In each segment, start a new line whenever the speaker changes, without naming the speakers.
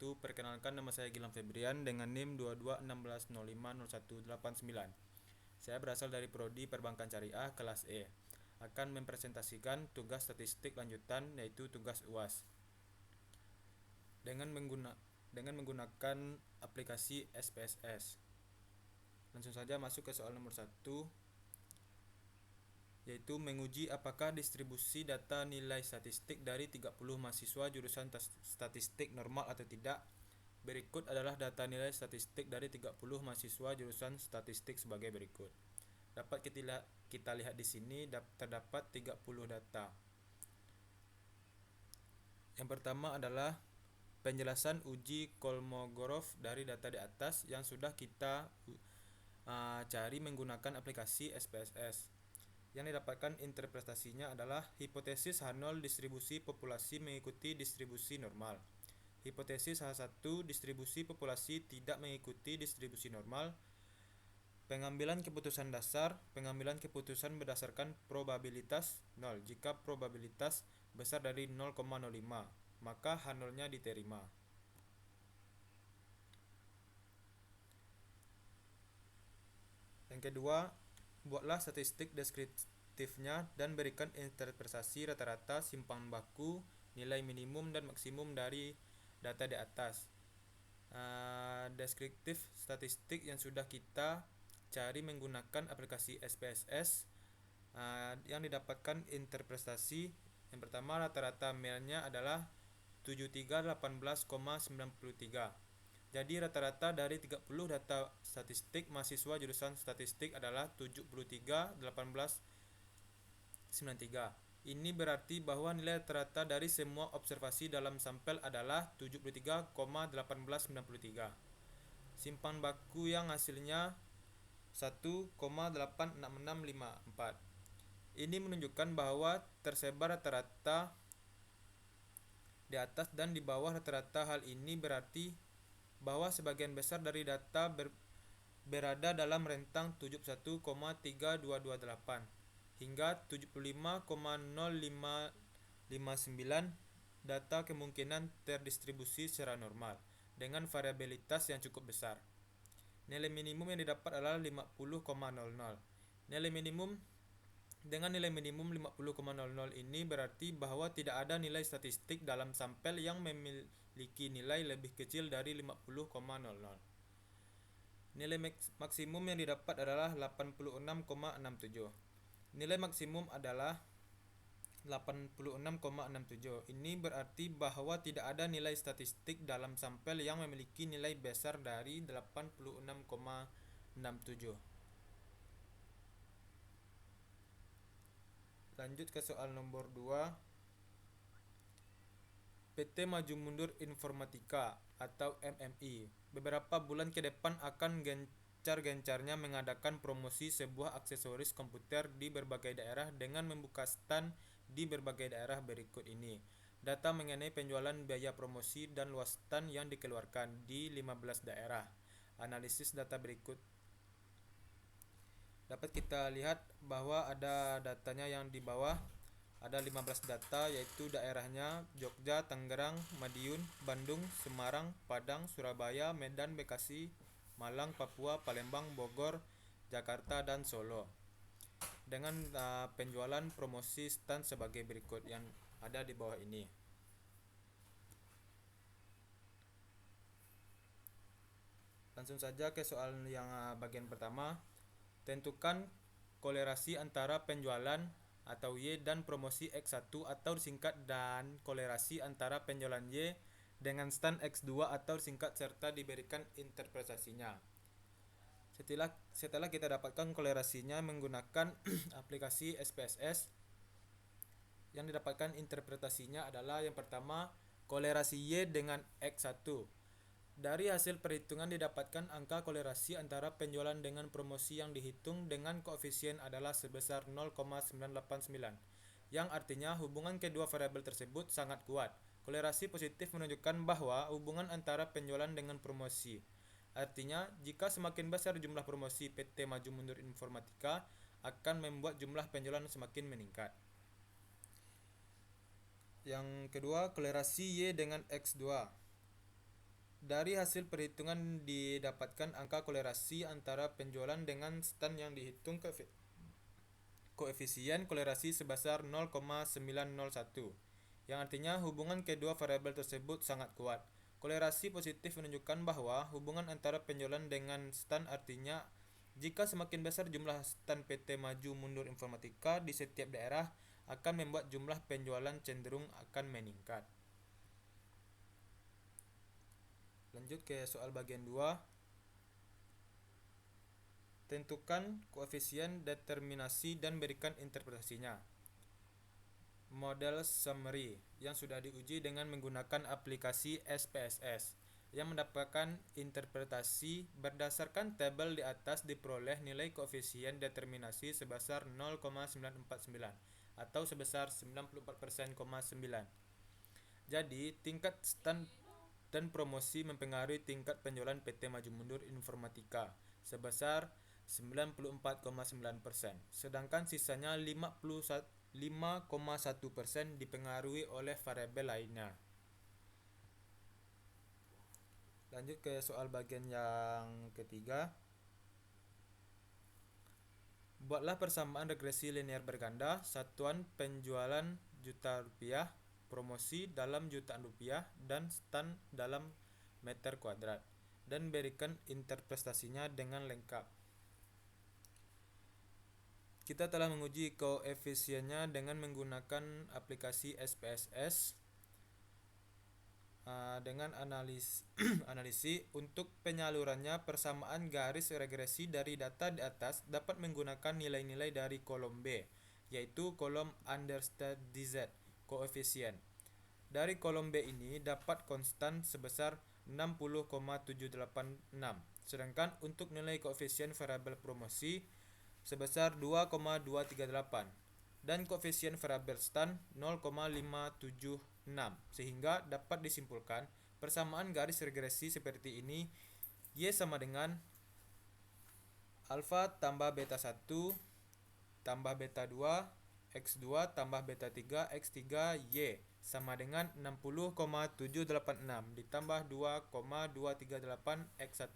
wabarakatuh. Perkenalkan, nama saya Gilang Febrian dengan NIM 2216050189. Saya berasal dari Prodi Perbankan Syariah kelas E. Akan mempresentasikan tugas statistik lanjutan, yaitu tugas UAS. Dengan menggunakan aplikasi SPSS. Langsung saja masuk ke soal nomor 1, yaitu menguji apakah distribusi data nilai statistik dari 30 mahasiswa jurusan statistik normal atau tidak. Berikut adalah data nilai statistik dari 30 mahasiswa jurusan statistik sebagai berikut. Dapat kita lihat di sini terdapat 30 data. Yang pertama adalah penjelasan uji Kolmogorov dari data di atas yang sudah kita cari menggunakan aplikasi SPSS. Yang didapatkan interpretasinya adalah hipotesis H0 distribusi populasi mengikuti distribusi normal. Hipotesis H1 distribusi populasi tidak mengikuti distribusi normal. Pengambilan keputusan dasar, pengambilan keputusan berdasarkan probabilitas 0. Jika probabilitas besar dari 0,05, maka H0-nya diterima. Yang kedua, buatlah statistik deskriptifnya dan berikan interpretasi rata-rata simpang baku, nilai minimum dan maksimum dari data di atas. Deskriptif statistik yang sudah kita cari menggunakan aplikasi SPSS, yang didapatkan interpretasi yang pertama, rata-rata mealnya adalah 7318,93. Jadi rata-rata dari 30 data statistik mahasiswa jurusan statistik adalah 731893. Ini berarti bahwa nilai rata-rata dari semua observasi dalam sampel adalah 73,1893. Simpan baku yang hasilnya 1,86654. Ini menunjukkan bahwa tersebar rata-rata di atas dan di bawah rata-rata. Hal ini berarti bahwa sebagian besar dari data berada dalam rentang 71,3228 hingga 75,0559. Data kemungkinan terdistribusi secara normal dengan variabilitas yang cukup besar. Nilai minimum yang didapat adalah 50,00. Dengan nilai minimum 50,00 ini berarti bahwa tidak ada nilai statistik dalam sampel yang memiliki nilai lebih kecil dari 50,00. Nilai maksimum yang didapat adalah 86,67. Nilai maksimum adalah 86,67. Ini berarti bahwa tidak ada nilai statistik dalam sampel yang memiliki nilai besar dari 86,67. Lanjut ke soal nomor 2. PT Maju Mundur Informatika atau MMI beberapa bulan ke depan akan gencar-gencarnya mengadakan promosi sebuah aksesoris komputer di berbagai daerah dengan membuka stand di berbagai daerah berikut ini. Data mengenai penjualan, biaya promosi, dan luas stand yang dikeluarkan di 15 daerah. Analisis data berikut. Dapat kita lihat bahwa ada datanya yang di bawah. Ada 15 data, yaitu daerahnya Jogja, Tangerang, Madiun, Bandung, Semarang, Padang, Surabaya, Medan, Bekasi, Malang, Papua, Palembang, Bogor, Jakarta, dan Solo. Dengan penjualan promosi stand sebagai berikut yang ada di bawah ini. Langsung saja ke soal yang bagian pertama. Tentukan kolerasi antara penjualan atau Y dan promosi X1 atau singkat dan kolerasi antara penjualan Y dengan stand X2 atau singkat serta diberikan interpretasinya. Setelah kita dapatkan kolerasinya menggunakan aplikasi SPSS, yang didapatkan interpretasinya adalah yang pertama, kolerasi Y dengan X1. Dari hasil perhitungan didapatkan angka kolerasi antara penjualan dengan promosi yang dihitung dengan koefisien adalah sebesar 0,989, yang artinya hubungan kedua variabel tersebut sangat kuat. Kolerasi positif menunjukkan bahwa hubungan antara penjualan dengan promosi. Artinya, jika semakin besar jumlah promosi PT Maju Mundur Informatika akan membuat jumlah penjualan semakin meningkat. Yang kedua, kolerasi Y dengan X2. Dari hasil perhitungan didapatkan angka kolerasi antara penjualan dengan stand yang dihitung koefisien kolerasi sebesar 0,901, yang artinya hubungan kedua variabel tersebut sangat kuat. Kolerasi positif menunjukkan bahwa hubungan antara penjualan dengan stand artinya jika semakin besar jumlah stand PT Maju Mundur Informatika di setiap daerah akan membuat jumlah penjualan cenderung akan meningkat. Lanjut ke soal bagian 2. Tentukan koefisien determinasi dan berikan interpretasinya. Model summary yang sudah diuji dengan menggunakan aplikasi SPSS yang mendapatkan interpretasi berdasarkan tabel di atas diperoleh nilai koefisien determinasi sebesar 0,949 atau sebesar 94%,9. Jadi, tingkat stand dan promosi mempengaruhi tingkat penjualan PT Maju Mundur Informatika sebesar 94,9%, sedangkan sisanya 5,1% dipengaruhi oleh variabel lainnya. Lanjut ke soal bagian yang ketiga. Buatlah persamaan regresi linear berganda, satuan penjualan juta rupiah, promosi dalam jutaan rupiah, dan stand dalam meter kuadrat, dan berikan interpretasinya dengan lengkap. Kita telah menguji koefisiennya dengan menggunakan aplikasi SPSS dengan analisis untuk penyalurannya. Persamaan garis regresi dari data di atas dapat menggunakan nilai-nilai dari kolom B, yaitu kolom understate DZ koefisien. Dari kolom B ini dapat konstan sebesar 60,786, sedangkan untuk nilai koefisien variabel promosi sebesar 2,238 dan koefisien variabel stand 0,576, sehingga dapat disimpulkan persamaan garis regresi seperti ini: Y sama dengan alfa tambah beta 1 tambah beta 2 X2 tambah beta 3 X3 Y sama dengan 60,786 ditambah 2,238 X1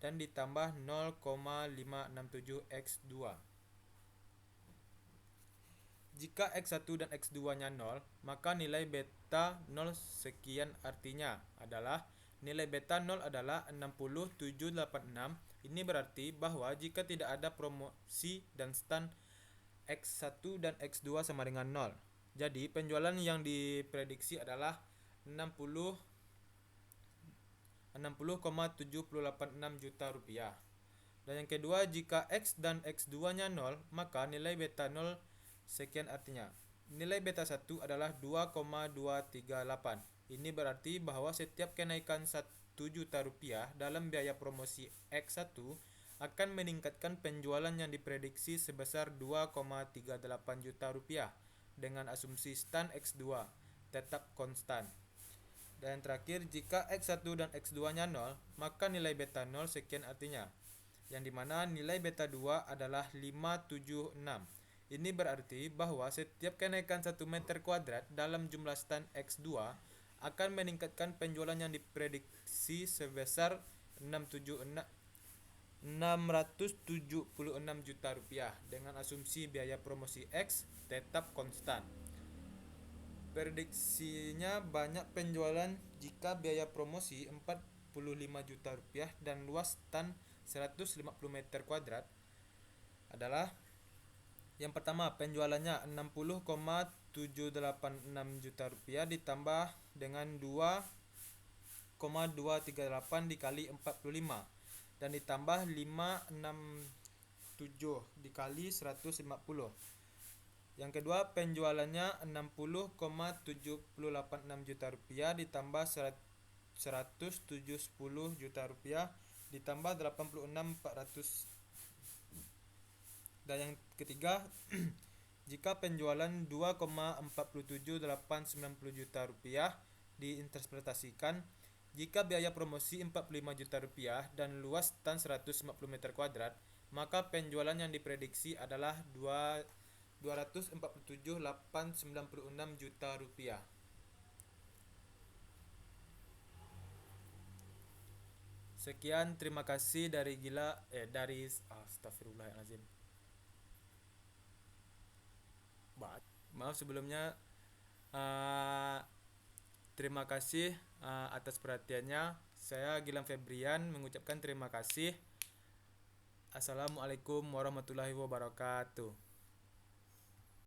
dan ditambah 0,567 X2. Jika X1 dan X2-nya 0, maka nilai beta 0 sekian artinya adalah nilai beta 0 adalah 60,786. Ini berarti bahwa jika tidak ada promosi dan stand, X1 dan X2 sama dengan 0. Jadi penjualan yang diprediksi adalah 60,786 juta rupiah. Dan yang kedua, jika X dan X2-nya 0, maka nilai beta 0 sekian artinya. Nilai beta 1 adalah 2,238. Ini berarti bahwa setiap kenaikan 1 juta rupiah dalam biaya promosi X1 akan meningkatkan penjualan yang diprediksi sebesar 2,38 juta rupiah dengan asumsi stand X2 tetap konstan. Dan yang terakhir, jika X1 dan X2-nya 0, maka nilai beta 0 sekian artinya, yang dimana nilai beta 2 adalah 576. Ini berarti bahwa setiap kenaikan 1 meter kuadrat dalam jumlah stand X2 akan meningkatkan penjualan yang diprediksi sebesar 676 juta rupiah dengan asumsi biaya promosi X tetap konstan. Prediksinya banyak penjualan jika biaya promosi 45 juta rupiah dan luas stand 150 meter kuadrat adalah: yang pertama, penjualannya 60,786 juta rupiah ditambah dengan 2,238 dikali 45 dan ditambah 567 dikali 150. Yang kedua, penjualannya 60,786 juta rupiah ditambah 10710 juta rupiah ditambah 86.400. Dan yang ketiga, jika penjualan 2,47890 juta rupiah diinterpretasikan jika biaya promosi 45 juta rupiah dan luas stand 150 meter kuadrat, maka penjualan yang diprediksi adalah 247.896 juta rupiah. Sekian, terima kasih dari Gila dari Astagfirullahaladzim. Maaf sebelumnya. eh, Terima kasih atas perhatiannya. Saya Gilang Febrian mengucapkan terima kasih. Assalamualaikum warahmatullahi wabarakatuh.